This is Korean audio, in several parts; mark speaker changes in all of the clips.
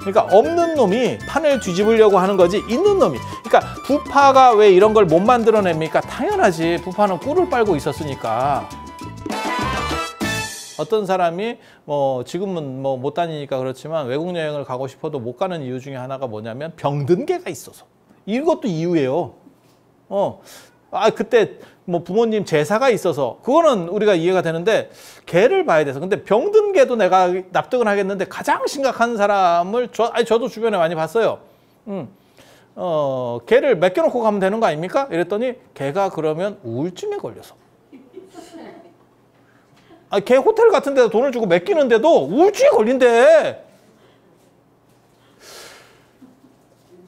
Speaker 1: 그러니까 없는 놈이 판을 뒤집으려고 하는 거지 있는 놈이. 그러니까 부파가 왜 이런 걸 못 만들어냅니까? 당연하지. 부파는 꿀을 빨고 있었으니까. 어떤 사람이 지금은 못 다니니까 그렇지만 외국 여행을 가고 싶어도 못 가는 이유 중에 하나가 뭐냐면 병든 개가 있어서. 이것도 이유예요. 그때 부모님 제사가 있어서 그거는 우리가 이해가 되는데 개를 봐야 돼서. 근데 병든 개도 내가 납득은 하겠는데 가장 심각한 사람을 저도 주변에 많이 봤어요. 개를 맡겨놓고 가면 되는 거 아닙니까? 이랬더니 개가 그러면 우울증에 걸려서. 개 호텔 같은 데다 돈을 주고 맡기는데도 우울증에 걸린대.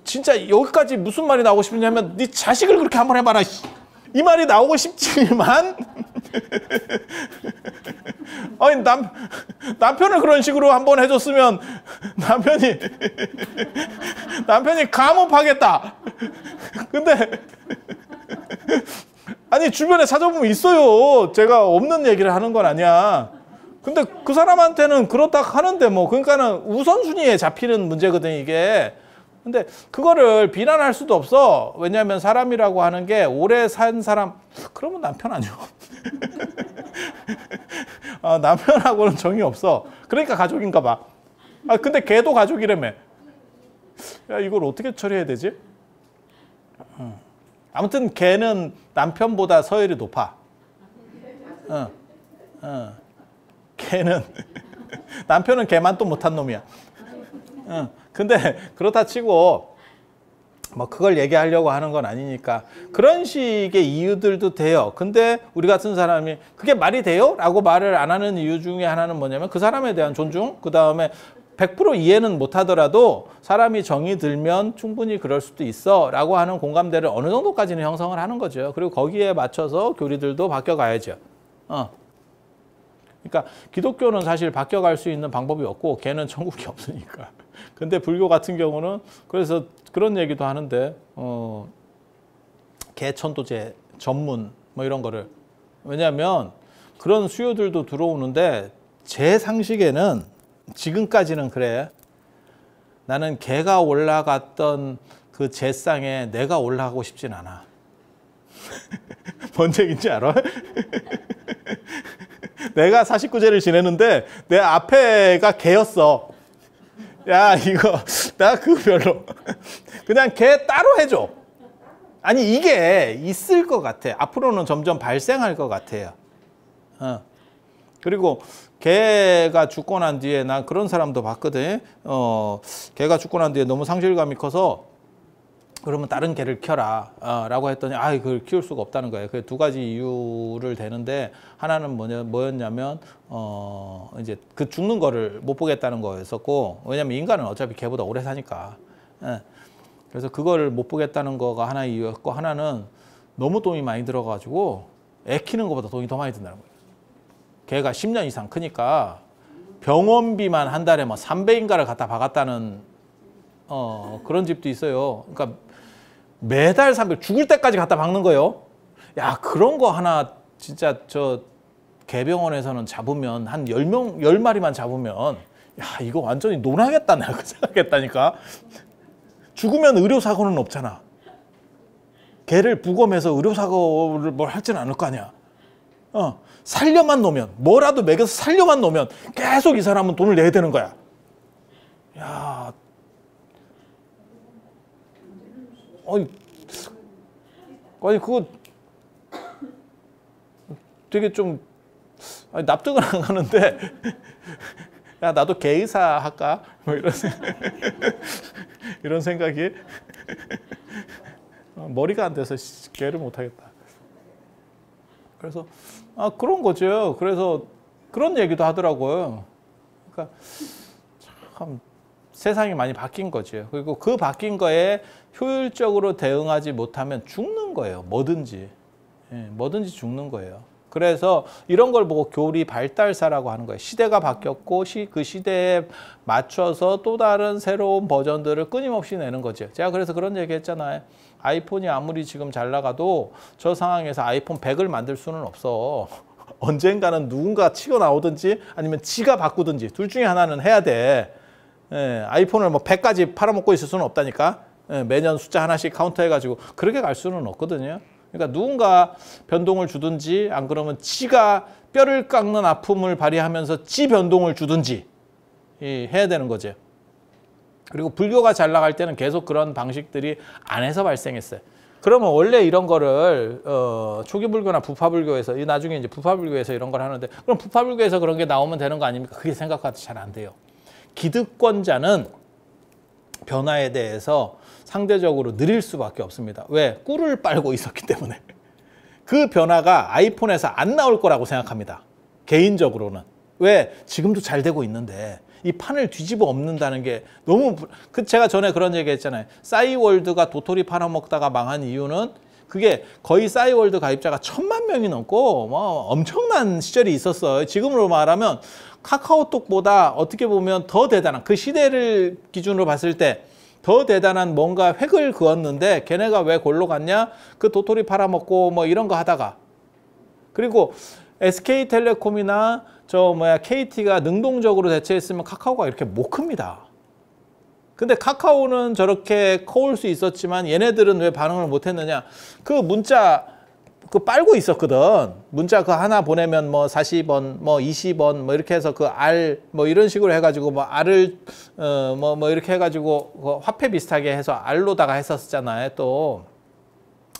Speaker 1: 진짜 여기까지 무슨 말이 나오고 싶냐면 네 자식을 그렇게 한번 해봐라. 이 말이 나오고 싶지만 아니 남편을 그런 식으로 한번 해줬으면 남편이 감옥하겠다. 근데 아니 주변에 찾아보면 있어요. 제가 없는 얘기를 하는 건 아니야. 근데 그 사람한테는 그렇다 하는데 그러니까는 우선순위에 잡히는 문제거든 이게. 근데 그거를 비난할 수도 없어. 왜냐하면 사람이라고 하는 게 오래 산 사람, 그러면 남편 아니요. 남편하고는 정이 없어. 그러니까 가족인가 봐. 근데 걔도 가족이라며. 야, 이걸 어떻게 처리해야 되지? 아무튼 걔는 남편보다 서열이 높아. 걔는 남편은 걔만 또 못한 놈이야. 근데 그렇다 치고 그걸 얘기하려고 하는 건 아니니까 그런 식의 이유들도 돼요. 근데 우리 같은 사람이 그게 말이 돼요? 라고 말을 안 하는 이유 중에 하나는 뭐냐면 그 사람에 대한 존중, 그 다음에 100% 이해는 못하더라도 사람이 정이 들면 충분히 그럴 수도 있어 라고 하는 공감대를 어느 정도까지는 형성을 하는 거죠. 그리고 거기에 맞춰서 교리들도 바뀌어가야죠. 그러니까 기독교는 사실 바뀌어갈 수 있는 방법이 없고 걔는 천국이 없으니까. 근데 불교 같은 경우는 그래서 그런 얘기도 하는데 개천도제 전문 이런 거를. 왜냐하면 그런 수요들도 들어오는데 제 상식에는 지금까지는 그래. 나는 개가 올라갔던 그 제상에 내가 올라가고 싶진 않아. 뭔 얘기인지 알아? 내가 49제를 지내는데 내 앞에가 개였어. 야, 이거 나 그거 별로. 그냥 개 따로 해줘. 아니 이게 있을 것 같아. 앞으로는 점점 발생할 것 같아요. 그리고 개가 죽고 난 뒤에 난 그런 사람도 봤거든. 개가 죽고 난 뒤에 너무 상실감이 커서 그러면 다른 개를 켜라 라고 했더니 그걸 키울 수가 없다는 거예요. 그 두 가지 이유를 대는데 하나는 뭐였냐면 이제 그 죽는 거를 못 보겠다는 거였었고, 왜냐면 인간은 어차피 개보다 오래 사니까. 그래서 그거를 못 보겠다는 거가 하나의 이유였고, 하나는 너무 돈이 많이 들어가지고 애 키는 것보다 돈이 더 많이 든다는 거예요. 개가 10년 이상 크니까 병원비만 한 달에 300인가를 갖다 박았다는 그런 집도 있어요. 그러니까 매달 300, 죽을 때까지 갖다 박는 거예요. 야, 그런 거 하나 진짜 저 개병원에서는 잡으면 한 10마리만 잡으면 야, 이거 완전히 논하겠다 내가 생각했다니까. 죽으면 의료사고는 없잖아. 개를 부검해서 의료사고를 뭘 하지는 않을 거 아니야. 살려만 놓으면, 뭐라도 먹여서 살려만 놓으면 계속 이 사람은 돈을 내야 되는 거야. 야, 아니 그거 되게 좀 납득은 안 가는데, 야, 나도 개의사 할까? 이런 생각이. 머리가 안 돼서 개를 못 하겠다. 그래서 그런 거죠. 그래서 그런 얘기도 하더라고요. 그러니까 참 세상이 많이 바뀐 거죠. 그리고 그 바뀐 거에 효율적으로 대응하지 못하면 죽는 거예요. 뭐든지. 뭐든지 죽는 거예요. 그래서 이런 걸 보고 교리 발달사라고 하는 거예요. 시대가 바뀌었고 그 시대에 맞춰서 또 다른 새로운 버전들을 끊임없이 내는 거죠. 제가 그래서 그런 얘기 했잖아요. 아이폰이 아무리 지금 잘 나가도 저 상황에서 아이폰 100을 만들 수는 없어. 언젠가는 누군가 치고 나오든지 아니면 지가 바꾸든지 둘 중에 하나는 해야 돼. 예, 아이폰을 뭐 100까지 팔아먹고 있을 수는 없다니까. 예, 매년 숫자 하나씩 카운터해가지고 그렇게 갈 수는 없거든요. 그러니까 누군가 변동을 주든지 안 그러면 지가 뼈를 깎는 아픔을 발휘하면서 지 변동을 주든지 해야 되는 거죠. 그리고 불교가 잘 나갈 때는 계속 그런 방식들이 안에서 발생했어요. 그러면 원래 이런 거를 초기 불교나 부파 불교에서 나중에 이제 부파 불교에서 이런 걸 하는데 그럼 부파 불교에서 그런 게 나오면 되는 거 아닙니까? 그게 생각해도 잘 안 돼요. 기득권자는 변화에 대해서 상대적으로 느릴 수밖에 없습니다. 왜? 꿀을 빨고 있었기 때문에. 그 변화가 아이폰에서 안 나올 거라고 생각합니다. 개인적으로는. 왜? 지금도 잘 되고 있는데 이 판을 뒤집어 엎는다는 게 너무 제가 전에 그런 얘기 했잖아요. 싸이월드가 도토리 팔아먹다가 망한 이유는 그게 거의 싸이월드 가입자가 1000만 명이 넘고 뭐 엄청난 시절이 있었어요. 지금으로 말하면 카카오톡보다 어떻게 보면 더 대단한 그 시대를 기준으로 봤을 때 더 대단한 뭔가 획을 그었는데 걔네가 왜 골로 갔냐? 그 도토리 팔아먹고 뭐 이런 거 하다가 그리고 SK텔레콤이나 KT가 능동적으로 대처했으면 카카오가 이렇게 못 큽니다. 근데 카카오는 저렇게 커올 수 있었지만 얘네들은 왜 반응을 못 했느냐? 그 문자 그 빨고 있었거든. 문자 그 하나 보내면 뭐 40원, 뭐 20원, 뭐 이렇게 해서 그 알, 뭐 이런 식으로 해가지고 뭐 알을, 뭐 이렇게 해가지고 그 화폐 비슷하게 해서 알로다가 했었잖아요. 또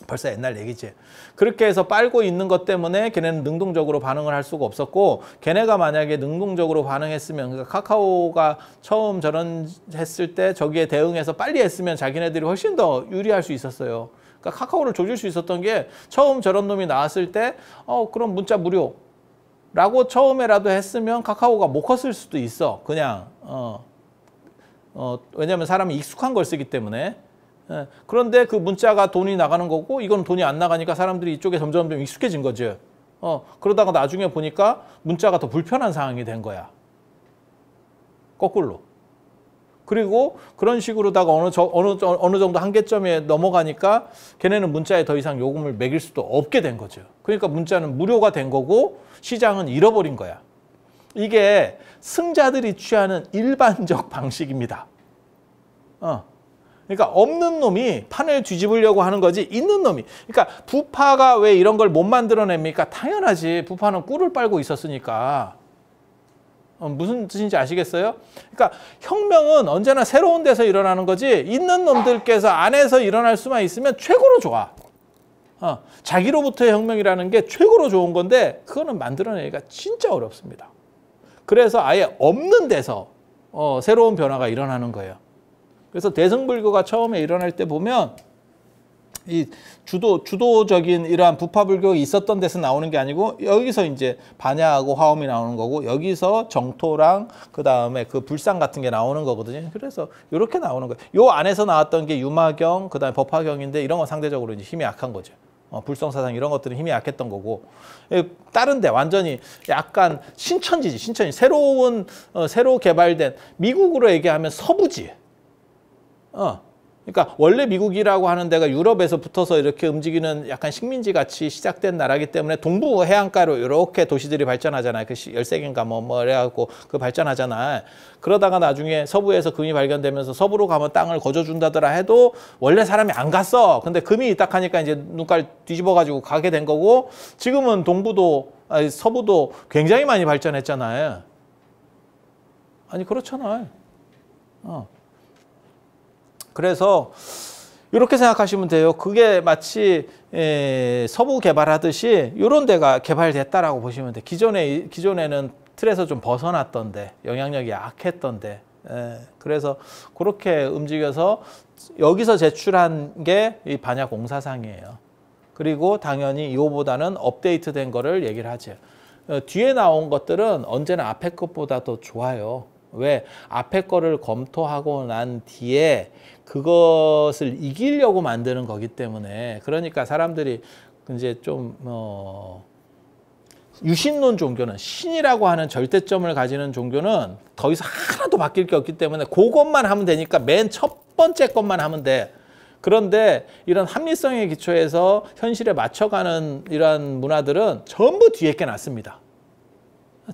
Speaker 1: 벌써 옛날 얘기지. 그렇게 해서 빨고 있는 것 때문에 걔네는 능동적으로 반응을 할 수가 없었고 걔네가 만약에 능동적으로 반응했으면 그러니까 카카오가 처음 저런 했을 때 저기에 대응해서 빨리 했으면 자기네들이 훨씬 더 유리할 수 있었어요. 그러니까 카카오를 조질 수 있었던 게 처음 저런 놈이 나왔을 때 그럼 문자 무료라고 처음에라도 했으면 카카오가 못 컸을 수도 있어. 그냥 왜냐하면 사람이 익숙한 걸 쓰기 때문에. 그런데 그 문자가 돈이 나가는 거고 이건 돈이 안 나가니까 사람들이 이쪽에 점점 익숙해진 거죠. 그러다가 나중에 보니까 문자가 더 불편한 상황이 된 거야. 거꾸로. 그리고 그런 식으로다가 어느 정도 한계점에 넘어가니까 걔네는 문자에 더 이상 요금을 매길 수도 없게 된 거죠. 그러니까 문자는 무료가 된 거고 시장은 잃어버린 거야. 이게 승자들이 취하는 일반적 방식입니다. 그러니까 없는 놈이 판을 뒤집으려고 하는 거지 있는 놈이. 그러니까 부파가 왜 이런 걸 못 만들어냅니까? 당연하지. 부파는 꿀을 빨고 있었으니까. 무슨 뜻인지 아시겠어요? 그러니까 혁명은 언제나 새로운 데서 일어나는 거지 있는 놈들께서 안에서 일어날 수만 있으면 최고로 좋아. 자기로부터의 혁명이라는 게 최고로 좋은 건데 그거는 만들어내기가 진짜 어렵습니다. 그래서 아예 없는 데서 새로운 변화가 일어나는 거예요. 그래서 대승불교가 처음에 일어날 때 보면 이 주도적인 이러한 부파불교가 있었던 데서 나오는 게 아니고 여기서 이제 반야하고 화엄이 나오는 거고 여기서 정토랑 그 다음에 그 불상 같은 게 나오는 거거든요. 그래서 이렇게 나오는 거예요. 요 안에서 나왔던 게 유마경, 그 다음에 법화경인데 이런 건 상대적으로 이제 힘이 약한 거죠. 불성사상 이런 것들은 힘이 약했던 거고 다른 데 완전히 약간 신천지지. 신천지 새로 개발된 미국으로 얘기하면 서부지. 그러니까 원래 미국이라고 하는 데가 유럽에서 붙어서 이렇게 움직이는 약간 식민지 같이 시작된 나라이기 때문에 동부 해안가로 이렇게 도시들이 발전하잖아요. 그 13개인가 뭐 그래갖고 그 발전하잖아요. 그러다가 나중에 서부에서 금이 발견되면서 서부로 가면 땅을 거저준다더라 해도 원래 사람이 안 갔어. 근데 금이 딱 하니까 이제 눈깔 뒤집어가지고 가게 된 거고 지금은 서부도 굉장히 많이 발전했잖아요. 아니 그렇잖아요. 그래서 이렇게 생각하시면 돼요. 그게 마치 서부 개발하듯이 이런 데가 개발됐다라고 보시면 돼요. 기존에는 틀에서 좀 벗어났던데 영향력이 약했던데 그래서 그렇게 움직여서 여기서 제출한 게 이 반야 공사상이에요. 그리고 당연히 이거보다는 업데이트된 거를 얘기를 하죠. 뒤에 나온 것들은 언제나 앞에 것보다 더 좋아요. 왜? 앞에 거를 검토하고 난 뒤에 그것을 이기려고 만드는 거기 때문에 그러니까 사람들이 이제 좀 유신론 종교는 신이라고 하는 절대점을 가지는 종교는 더 이상 하나도 바뀔 게 없기 때문에 그것만 하면 되니까 맨 첫 번째 것만 하면 돼. 그런데 이런 합리성의 기초에서 현실에 맞춰가는 이러한 문화들은 전부 뒤에 게 낫습니다.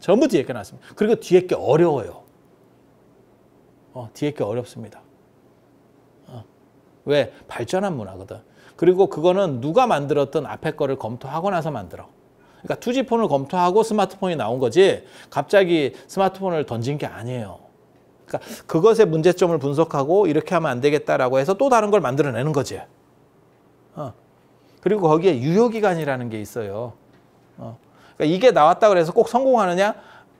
Speaker 1: 전부 뒤에 게 낫습니다. 그리고 뒤에 게 어려워요. 뒤에 게 어렵습니다. 왜? 발전한 문화거든. 그리고 그거는 누가 만들었든 앞에 거를 검토하고 나서 만들어. 그러니까 투지폰을 검토하고 스마트폰이 나온 거지 갑자기 스마트폰을 던진 게 아니에요. 그러니까 그것의 문제점을 분석하고 이렇게 하면 안 되겠다라고 해서 또 다른 걸 만들어내는 거지. 그리고 거기에 유효기간이라는 게 있어요. 그러니까 이게 나왔다고 해서 꼭 성공하느냐?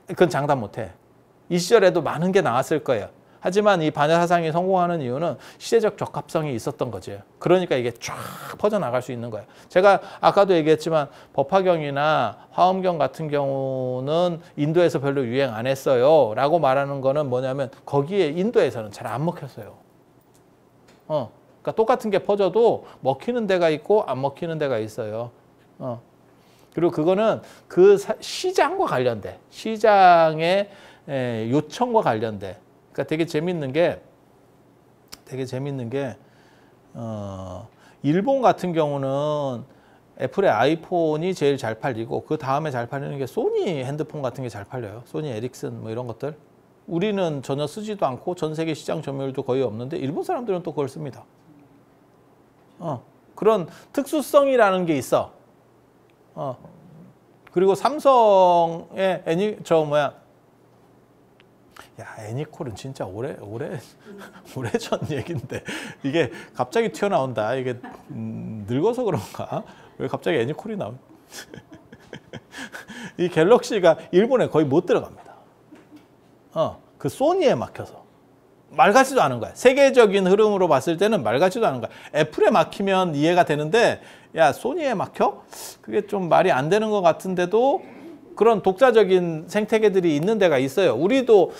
Speaker 1: 그건 장담 못해. 이 시절에도 많은 게 나왔을 거예요. 하지만 이 반야 사상이 성공하는 이유는 시대적 적합성이 있었던 거죠. 그러니까 이게 쫙 퍼져나갈 수 있는 거예요. 제가 아까도 얘기했지만 법화경이나 화엄경 같은 경우는 인도에서 별로 유행 안 했어요 라고 말하는 거는 뭐냐면 거기에 인도에서는 잘 안 먹혔어요. 그러니까 똑같은 게 퍼져도 먹히는 데가 있고 안 먹히는 데가 있어요. 그리고 그거는 그 시장과 관련돼. 시장의 요청과 관련돼. 그러니까 되게 재밌는 게 일본 같은 경우는 애플의 아이폰이 제일 잘 팔리고 그 다음에 잘 팔리는 게 소니 핸드폰 같은 게 잘 팔려요. 소니 에릭슨 뭐 이런 것들. 우리는 전혀 쓰지도 않고 전 세계 시장 점유율도 거의 없는데 일본 사람들은 또 그걸 씁니다. 그런 특수성이라는 게 있어. 그리고 삼성의 애니콜은 진짜 오래전 얘기인데 이게 갑자기 튀어나온다. 이게 늙어서 그런가? 왜 갑자기 애니콜이 나오? 이 갤럭시가 일본에 거의 못 들어갑니다. 그 소니에 막혀서 말 같지도 않은 거야. 세계적인 흐름으로 봤을 때는 말 같지도 않은 거야. 애플에 막히면 이해가 되는데 야 소니에 막혀? 그게 좀 말이 안 되는 것 같은데도 그런 독자적인 생태계들이 있는 데가 있어요. 우리도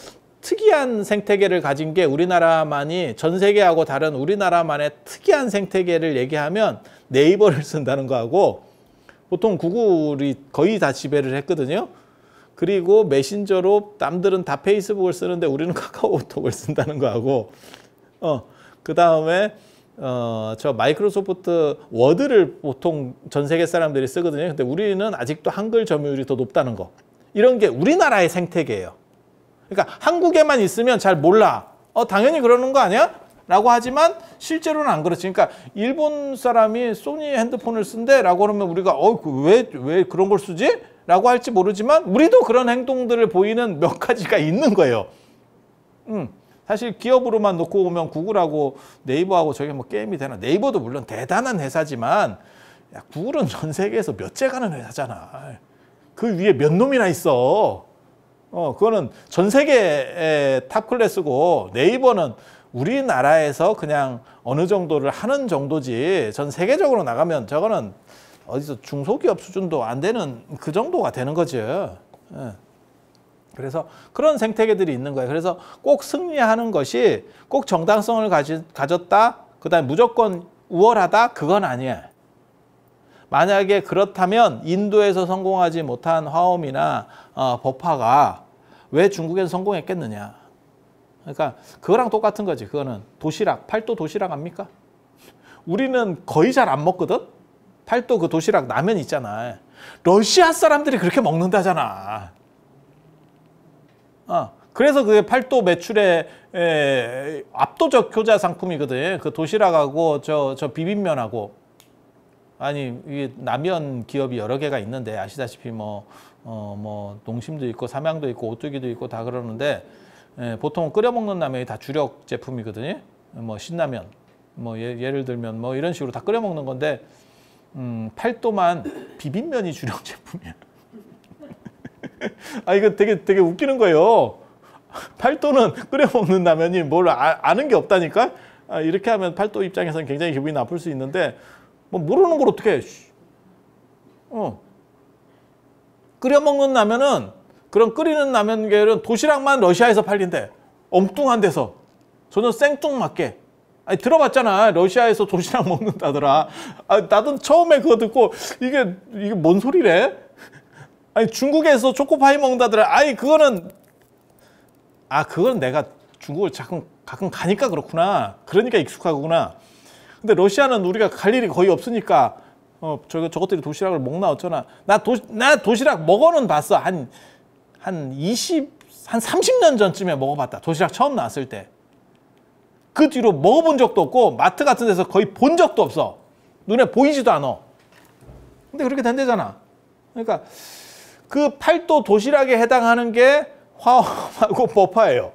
Speaker 1: 특이한 생태계를 가진 게 우리나라만이 전 세계하고 다른 우리나라만의 특이한 생태계를 얘기하면 네이버를 쓴다는 거하고 보통 구글이 거의 다 지배를 했거든요. 그리고 메신저로 남들은 다 페이스북을 쓰는데 우리는 카카오톡을 쓴다는 거하고 그 다음에 저 마이크로소프트 워드를 보통 전 세계 사람들이 쓰거든요. 근데 우리는 아직도 한글 점유율이 더 높다는 거. 이런 게 우리나라의 생태계예요. 그러니까 한국에만 있으면 잘 몰라. 당연히 그러는 거 아니야? 라고 하지만 실제로는 안 그렇지. 그러니까 일본 사람이 소니 핸드폰을 쓴대 라고 하면 우리가 왜 그런 걸 쓰지? 라고 할지 모르지만 우리도 그런 행동들을 보이는 몇 가지가 있는 거예요. 사실 기업으로만 놓고 보면 구글하고 네이버하고 저게 뭐 게임이 되나. 네이버도 물론 대단한 회사지만 야, 구글은 전 세계에서 몇째 가는 회사잖아. 그 위에 몇 놈이나 있어. 그거는 전 세계의 탑 클래스고 네이버는 우리나라에서 그냥 어느 정도를 하는 정도지 전 세계적으로 나가면 저거는 어디서 중소기업 수준도 안 되는 그 정도가 되는 거죠. 그래서 그런 생태계들이 있는 거예요. 그래서 꼭 승리하는 것이 꼭 정당성을 가졌다, 그 다음에 무조건 우월하다, 그건 아니에요. 만약에 그렇다면 인도에서 성공하지 못한 화엄이나 법화가 왜 중국에서 성공했겠느냐. 그러니까 그거랑 똑같은 거지. 그거는 도시락, 팔도 도시락 압니까? 우리는 거의 잘 안 먹거든? 팔도 그 도시락 라면 있잖아. 러시아 사람들이 그렇게 먹는다잖아. 그래서 그게 팔도 매출의 압도적 효자 상품이거든. 그 도시락하고 저 비빔면하고. 아니 이게 라면 기업이 여러 개가 있는데 아시다시피 뭐 농심도 있고 삼양도 있고 오뚜기도 있고 다 그러는데 보통 끓여 먹는 라면이 다 주력 제품이거든요. 뭐 신라면 뭐 예를 들면 뭐 이런 식으로 다 끓여 먹는 건데 팔도만 비빔면이 주력 제품이야. 이거 되게 웃기는 거예요. 팔도는 끓여 먹는 라면이 뭘 아는 게 없다니까. 이렇게 하면 팔도 입장에서는 굉장히 기분이 나쁠 수 있는데 뭐 모르는 걸 어떻게 해. 끓여 먹는 라면은 그런 끓이는 라면계열은 도시락만 러시아에서 팔린대. 엉뚱한 데서. 전혀 생뚱맞게. 들어봤잖아. 러시아에서 도시락 먹는다더라. 나도 처음에 그거 듣고 이게 뭔 소리래? 중국에서 초코파이 먹는다더라. 그거는 내가 중국을 가끔 가니까 그렇구나. 그러니까 익숙하구나. 근데 러시아는 우리가 갈 일이 거의 없으니까 저것들이 도시락을 먹나 어쩌나. 나 도시락 먹어는 봤어. 한 30년 전쯤에 먹어봤다. 도시락 처음 나왔을 때. 그 뒤로 먹어본 적도 없고 마트 같은 데서 거의 본 적도 없어. 눈에 보이지도 않아. 근데 그렇게 된대잖아. 그러니까 그 8도 도시락에 해당하는 게 화엄하고 버파예요.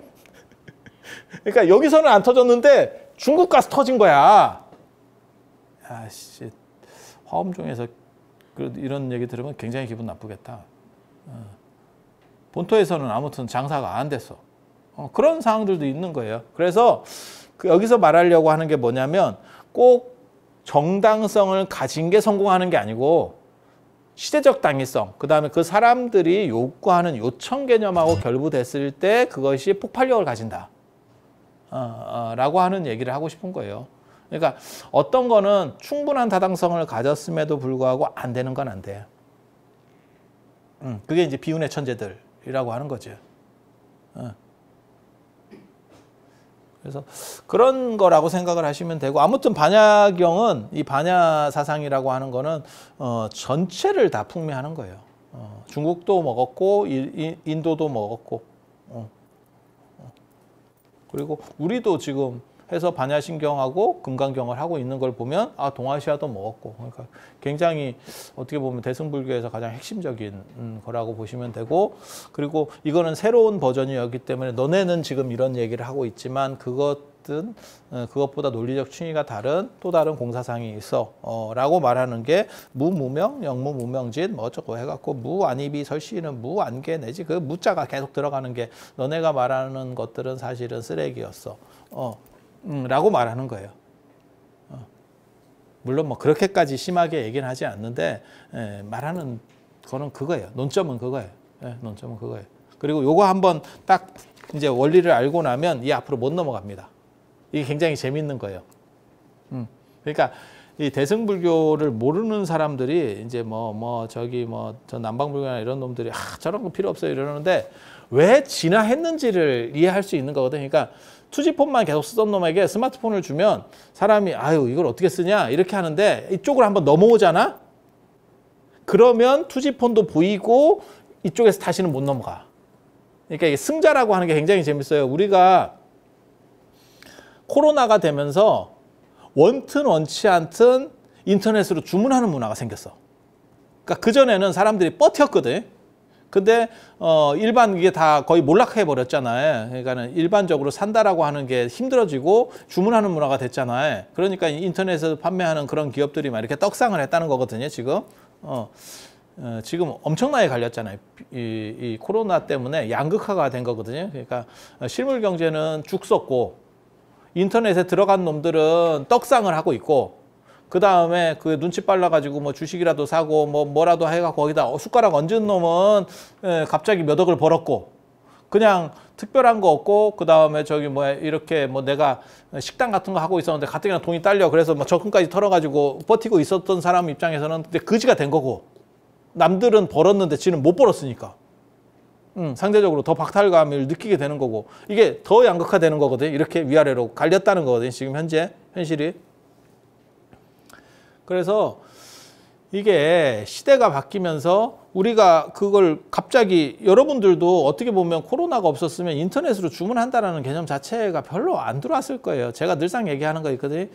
Speaker 1: 그러니까 여기서는 안 터졌는데 중국 가서 터진 거야. 아씨, 화엄종에서 이런 얘기 들으면 굉장히 기분 나쁘겠다. 본토에서는 아무튼 장사가 안 됐어. 그런 상황들도 있는 거예요. 그래서 여기서 말하려고 하는 게 뭐냐면 꼭 정당성을 가진 게 성공하는 게 아니고 시대적 당위성, 그 다음에 그 사람들이 요구하는 요청 개념하고 결부됐을 때 그것이 폭발력을 가진다. 라고 하는 얘기를 하고 싶은 거예요. 그러니까 어떤 거는 충분한 타당성을 가졌음에도 불구하고 안 되는 건 안 돼. 그게 이제 비운의 천재들이라고 하는 거죠. 그래서 그런 거라고 생각을 하시면 되고, 아무튼 반야경은 이 반야 사상이라고 하는 거는 전체를 다 풍미하는 거예요. 중국도 먹었고 인도도 먹었고 그리고 우리도 지금 해서 반야신경하고 금강경을 하고 있는 걸 보면 동아시아도 먹었고, 그러니까 굉장히 어떻게 보면 대승불교에서 가장 핵심적인 거라고 보시면 되고, 그리고 이거는 새로운 버전이었기 때문에 너네는 지금 이런 얘기를 하고 있지만 그것보다 논리적 충의가 다른 또 다른 공사상이 있어 라고 말하는 게 무무명, 영무무명진 뭐 어쩌고 해갖고 무안입이 설시는 무안개 내지 그 무자가 계속 들어가는 게 너네가 말하는 것들은 사실은 쓰레기였어 라고 말하는 거예요. 물론 뭐 그렇게까지 심하게 얘기는 하지 않는데 말하는 거는 그거예요. 논점은 그거예요. 논점은 그거예요. 그리고 요거 한번 딱 이제 원리를 알고 나면 이 앞으로 못 넘어갑니다. 이게 굉장히 재밌는 거예요. 그러니까 이 대승불교를 모르는 사람들이 이제 저 남방불교나 이런 놈들이 저런 거 필요 없어요 이러는데 왜 진화했는지를 이해할 수 있는 거거든요. 그러니까 투지폰만 계속 쓰던 놈에게 스마트폰을 주면 사람이 이걸 어떻게 쓰냐 이렇게 하는데 이쪽으로 한번 넘어오잖아. 그러면 투지폰도 보이고 이쪽에서 다시는 못 넘어가. 그러니까 이게 승자라고 하는 게 굉장히 재밌어요. 우리가 코로나가 되면서 원튼 원치 않든 인터넷으로 주문하는 문화가 생겼어. 그러니까 그전에는 사람들이 버텼거든. 근데 일반 이게 다 거의 몰락해 버렸잖아요. 그러니까는 일반적으로 산다라고 하는 게 힘들어지고 주문하는 문화가 됐잖아요. 그러니까 인터넷에서 판매하는 그런 기업들이 막 이렇게 떡상을 했다는 거거든요. 지금 지금 엄청나게 갈렸잖아요. 이 코로나 때문에 양극화가 된 거거든요. 그러니까 실물 경제는 죽 섰고 인터넷에 들어간 놈들은 떡상을 하고 있고, 그 다음에 그 눈치 빨라가지고 뭐 주식이라도 사고 뭐라도 해갖고 거기다 숟가락 얹은 놈은 갑자기 몇 억을 벌었고, 그냥 특별한 거 없고, 그 다음에 이렇게 내가 식당 같은 거 하고 있었는데 가뜩이나 돈이 딸려. 그래서 적금까지 털어가지고 버티고 있었던 사람 입장에서는 근데 거지가 된 거고, 남들은 벌었는데 지는 못 벌었으니까. 상대적으로 더 박탈감을 느끼게 되는 거고, 이게 더 양극화되는 거거든요. 이렇게 위아래로 갈렸다는 거거든요. 지금 현실이. 그래서 이게 시대가 바뀌면서 우리가 그걸 갑자기 여러분들도 어떻게 보면 코로나가 없었으면 인터넷으로 주문한다라는 개념 자체가 별로 안 들어왔을 거예요. 제가 늘상 얘기하는 거 있거든요.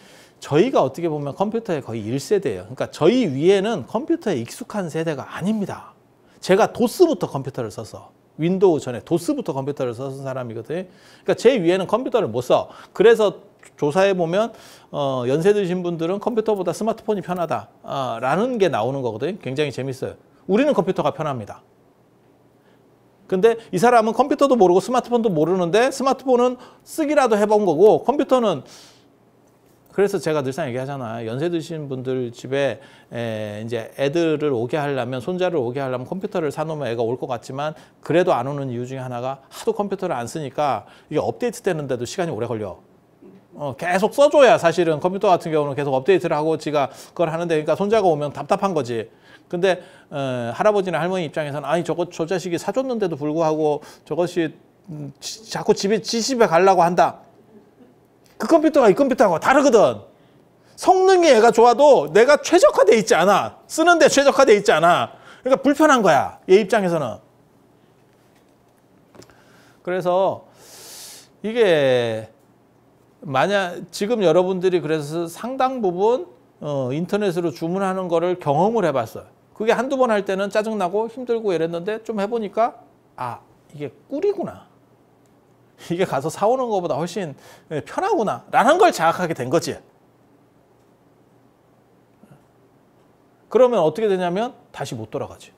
Speaker 1: 저희가 어떻게 보면 컴퓨터의 거의 1세대예요. 그러니까 저희 위에는 컴퓨터에 익숙한 세대가 아닙니다. 제가 도스부터 컴퓨터를 썼어. 윈도우 전에 도스부터 컴퓨터를 썼던 사람이거든요. 그러니까 제 위에는 컴퓨터를 못 써. 그래서 조사해 보면 연세 드신 분들은 컴퓨터보다 스마트폰이 편하다라는 게 나오는 거거든요. 굉장히 재밌어요. 우리는 컴퓨터가 편합니다. 근데 이 사람은 컴퓨터도 모르고 스마트폰도 모르는데 스마트폰은 쓰기라도 해본 거고, 컴퓨터는, 그래서 제가 늘상 얘기하잖아요. 연세 드신 분들 집에 이제 애들을 오게 하려면, 손자를 오게 하려면 컴퓨터를 사놓으면 애가 올 것 같지만 그래도 안 오는 이유 중에 하나가 하도 컴퓨터를 안 쓰니까 이게 업데이트 되는데도 시간이 오래 걸려. 계속 써줘야 사실은 컴퓨터 같은 경우는 계속 업데이트를 하고 지가 그걸 하는데, 그러니까 손자가 오면 답답한 거지. 근데 할아버지나 할머니 입장에서는 저 자식이 사줬는데도 불구하고 저것이 자꾸 지 집에 가려고 한다. 그 컴퓨터가 이 컴퓨터하고 다르거든. 성능이 얘가 좋아도 내가 최적화돼 있지 않아. 쓰는데 최적화돼 있지 않아. 그러니까 불편한 거야, 얘 입장에서는. 그래서 이게 만약 지금 여러분들이 그래서 상당 부분 인터넷으로 주문하는 거를 경험을 해봤어요. 그게 한두 번 할 때는 짜증나고 힘들고 이랬는데 좀 해보니까 아, 이게 꿀이구나. 이게 가서 사오는 것보다 훨씬 편하구나 라는 걸 자각하게 된 거지. 그러면 어떻게 되냐면 다시 못 돌아가지.